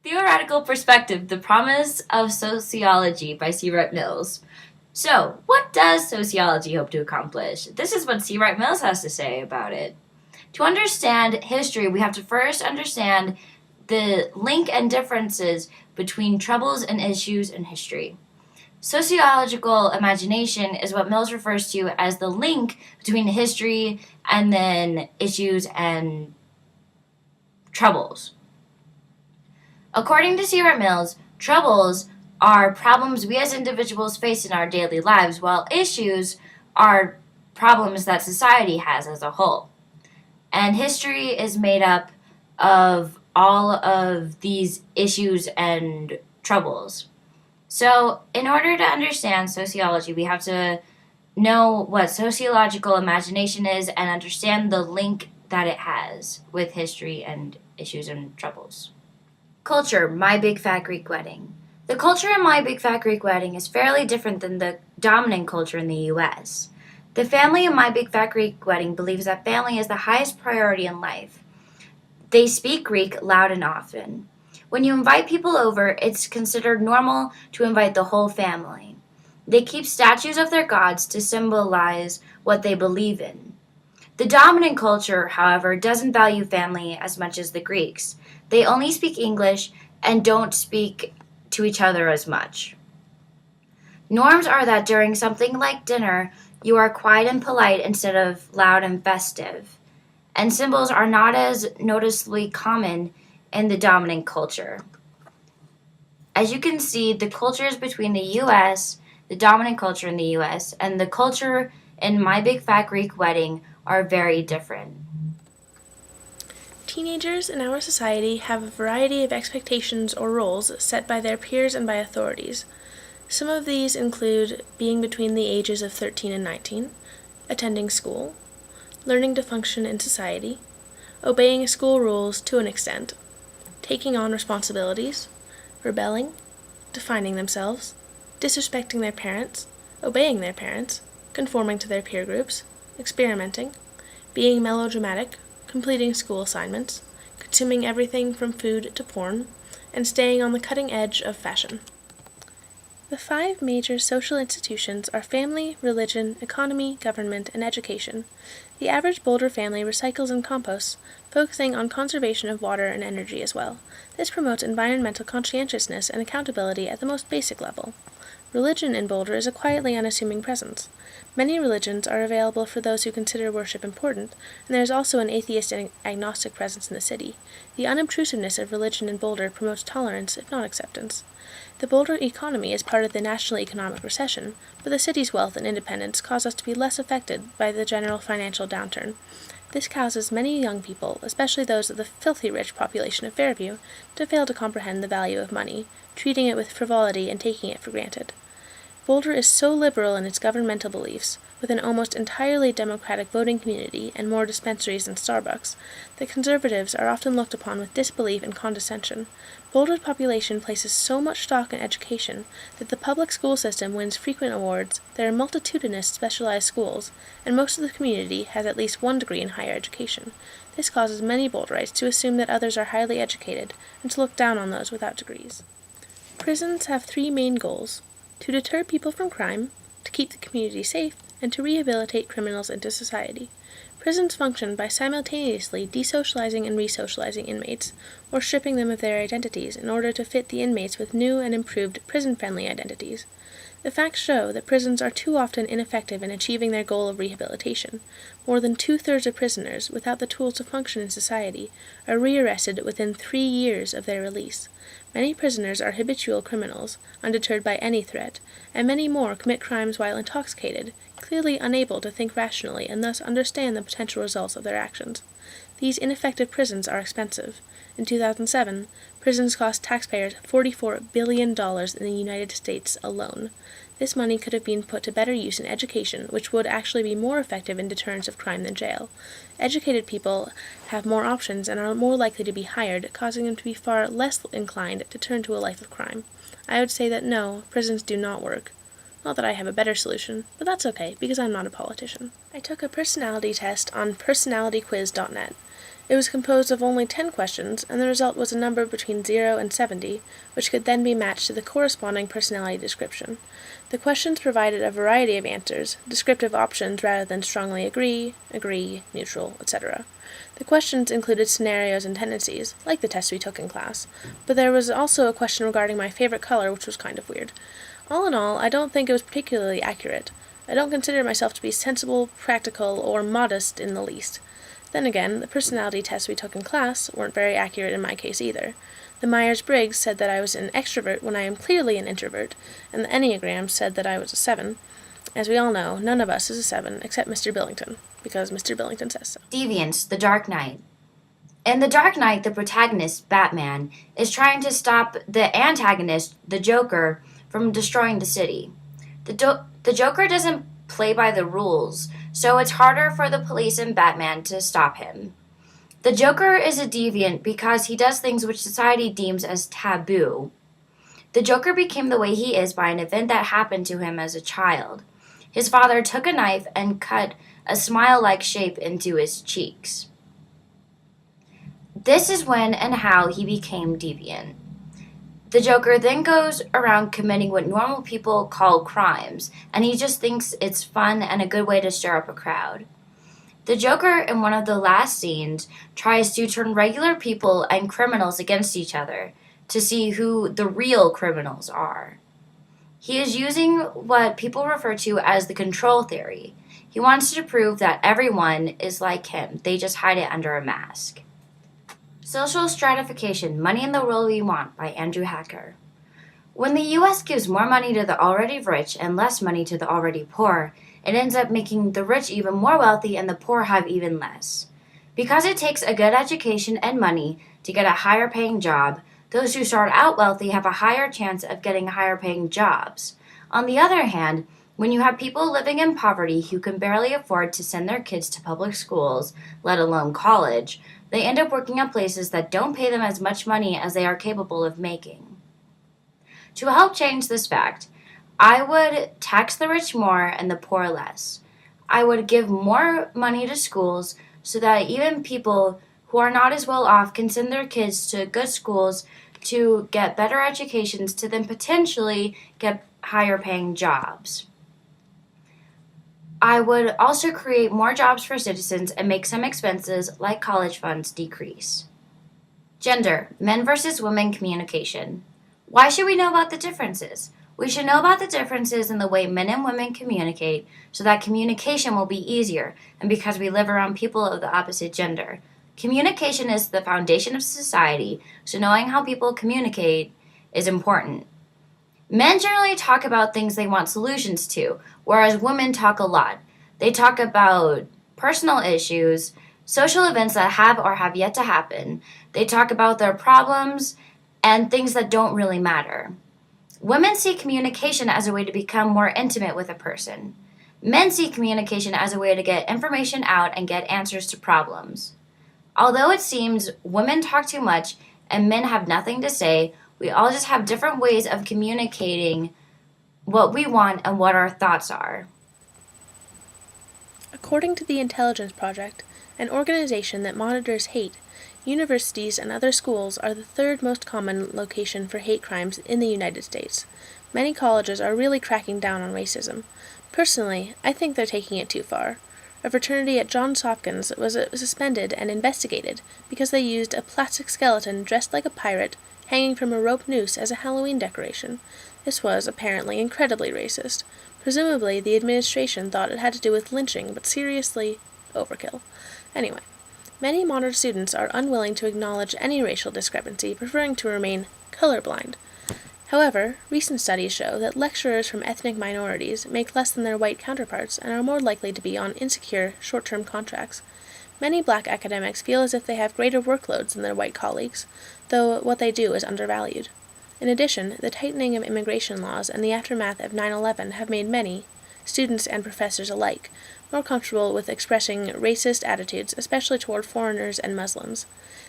Theoretical Perspective, The Promise of Sociology by C. Wright Mills. So, what does sociology hope to accomplish? This is what C. Wright Mills has to say about it. To understand history, we have to first understand the link and differences between troubles and issues in history. Sociological imagination is what Mills refers to as the link between history and then issues and troubles. According to C. Wright Mills, troubles are problems we as individuals face in our daily lives, while issues are problems that society has as a whole. And history is made up of all of these issues and troubles. So, in order to understand sociology, we have to know what sociological imagination is and understand the link that it has with history and issues and troubles. Culture, My Big Fat Greek Wedding. The culture in My Big Fat Greek Wedding is fairly different than the dominant culture in the US. The family in My Big Fat Greek Wedding believes that family is the highest priority in life. They speak Greek loud and often. When you invite people over, it's considered normal to invite the whole family. They keep statues of their gods to symbolize what they believe in. The dominant culture, however, doesn't value family as much as the Greeks. They only speak English and don't speak to each other as much. Norms are that during something like dinner, you are quiet and polite instead of loud and festive. And symbols are not as noticeably common in the dominant culture. As you can see, the cultures between the US, the dominant culture in the US, and the culture in My Big Fat Greek Wedding are very different. Teenagers in our society have a variety of expectations or roles set by their peers and by authorities. Some of these include being between the ages of 13 and 19, attending school, learning to function in society, obeying school rules to an extent, taking on responsibilities, rebelling, defining themselves, disrespecting their parents, obeying their parents, conforming to their peer groups, experimenting, being melodramatic, completing school assignments, consuming everything from food to porn, and staying on the cutting edge of fashion. The 5 major social institutions are family, religion, economy, government, and education. The average Boulder family recycles and composts, focusing on conservation of water and energy as well. This promotes environmental conscientiousness and accountability at the most basic level. Religion in Boulder is a quietly unassuming presence. Many religions are available for those who consider worship important, and there is also an atheist and agnostic presence in the city. The unobtrusiveness of religion in Boulder promotes tolerance, if not acceptance. The Boulder economy is part of the national economic recession, but the city's wealth and independence cause us to be less affected by the general financial downturn. This causes many young people, especially those of the filthy rich population of Fairview, to fail to comprehend the value of money, treating it with frivolity and taking it for granted. Boulder is so liberal in its governmental beliefs, with an almost entirely Democratic voting community and more dispensaries than Starbucks, that conservatives are often looked upon with disbelief and condescension. Boulder's population places so much stock in education that the public school system wins frequent awards, there are multitudinous specialized schools, and most of the community has at least 1 degree in higher education. This causes many Boulderites to assume that others are highly educated and to look down on those without degrees. Prisons have 3 main goals: to deter people from crime, to keep the community safe, and to rehabilitate criminals into society. Prisons function by simultaneously desocializing and resocializing inmates, or stripping them of their identities in order to fit the inmates with new and improved prison-friendly identities. The facts show that prisons are too often ineffective in achieving their goal of rehabilitation. More than 2/3 of prisoners, without the tools to function in society, are rearrested within 3 years of their release. Many prisoners are habitual criminals, undeterred by any threat, and many more commit crimes while intoxicated, clearly unable to think rationally and thus understand the potential results of their actions. These ineffective prisons are expensive. In 2007, prisons cost taxpayers $44 billion in the United States alone. This money could have been put to better use in education, which would actually be more effective in deterrence of crime than jail. Educated people have more options and are more likely to be hired, causing them to be far less inclined to turn to a life of crime. I would say that no, prisons do not work. Not that I have a better solution, but that's okay, because I'm not a politician. I took a personality test on personalityquiz.net. It was composed of only 10 questions, and the result was a number between 0 and 70, which could then be matched to the corresponding personality description. The questions provided a variety of answers, descriptive options rather than strongly agree, neutral, etc. The questions included scenarios and tendencies, like the test we took in class, but there was also a question regarding my favorite color, which was kind of weird. All in all, I don't think it was particularly accurate. I don't consider myself to be sensible, practical, or modest in the least. Then again, the personality tests we took in class weren't very accurate in my case either. The Myers-Briggs said that I was an extrovert when I am clearly an introvert, and the Enneagram said that I was a 7. As we all know, none of us is a 7 except Mr. Billington, because Mr. Billington says so. Deviance, The Dark Knight. In The Dark Knight, the protagonist, Batman, is trying to stop the antagonist, the Joker, from destroying the city. The Joker doesn't play by the rules, so it's harder for the police and Batman to stop him. The Joker is a deviant because he does things which society deems as taboo. The Joker became the way he is by an event that happened to him as a child. His father took a knife and cut a smile-like shape into his cheeks. This is when and how he became deviant. The Joker then goes around committing what normal people call crimes, and he just thinks it's fun and a good way to stir up a crowd. The Joker, in one of the last scenes, tries to turn regular people and criminals against each other to see who the real criminals are. He is using what people refer to as the control theory. He wants to prove that everyone is like him, they just hide it under a mask. Social Stratification, Money in the World We Want by Andrew Hacker. When the U.S. gives more money to the already rich and less money to the already poor, it ends up making the rich even more wealthy and the poor have even less. Because it takes a good education and money to get a higher paying job, those who start out wealthy have a higher chance of getting higher paying jobs. On the other hand, when you have people living in poverty who can barely afford to send their kids to public schools, let alone college, they end up working at places that don't pay them as much money as they are capable of making. To help change this fact, I would tax the rich more and the poor less. I would give more money to schools so that even people who are not as well off can send their kids to good schools to get better educations to then potentially get higher paying jobs. I would also create more jobs for citizens and make some expenses, like college funds, decrease. Gender, men versus women communication. Why should we know about the differences? We should know about the differences in the way men and women communicate so that communication will be easier, and because we live around people of the opposite gender. Communication is the foundation of society, so knowing how people communicate is important. Men generally talk about things they want solutions to, whereas women talk a lot. They talk about personal issues, social events that have or have yet to happen. They talk about their problems and things that don't really matter. Women see communication as a way to become more intimate with a person. Men see communication as a way to get information out and get answers to problems. Although it seems women talk too much and men have nothing to say, we all just have different ways of communicating what we want and what our thoughts are. According to the Intelligence Project, an organization that monitors hate, universities and other schools are the third most common location for hate crimes in the United States. Many colleges are really cracking down on racism. Personally, I think they're taking it too far. A fraternity at Johns Hopkins was suspended and investigated because they used a plastic skeleton dressed like a pirate hanging from a rope noose as a Halloween decoration. This was apparently incredibly racist. Presumably, the administration thought it had to do with lynching, but seriously, overkill. Anyway, many modern students are unwilling to acknowledge any racial discrepancy, preferring to remain colorblind. However, recent studies show that lecturers from ethnic minorities make less than their white counterparts and are more likely to be on insecure, short-term contracts. Many black academics feel as if they have greater workloads than their white colleagues, though what they do is undervalued. In addition, the tightening of immigration laws and the aftermath of 9/11 have made many, students and professors alike, more comfortable with expressing racist attitudes, especially toward foreigners and Muslims.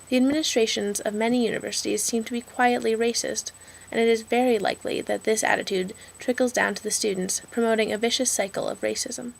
The administrations of many universities seem to be quietly racist, and it is very likely that this attitude trickles down to the students, promoting a vicious cycle of racism.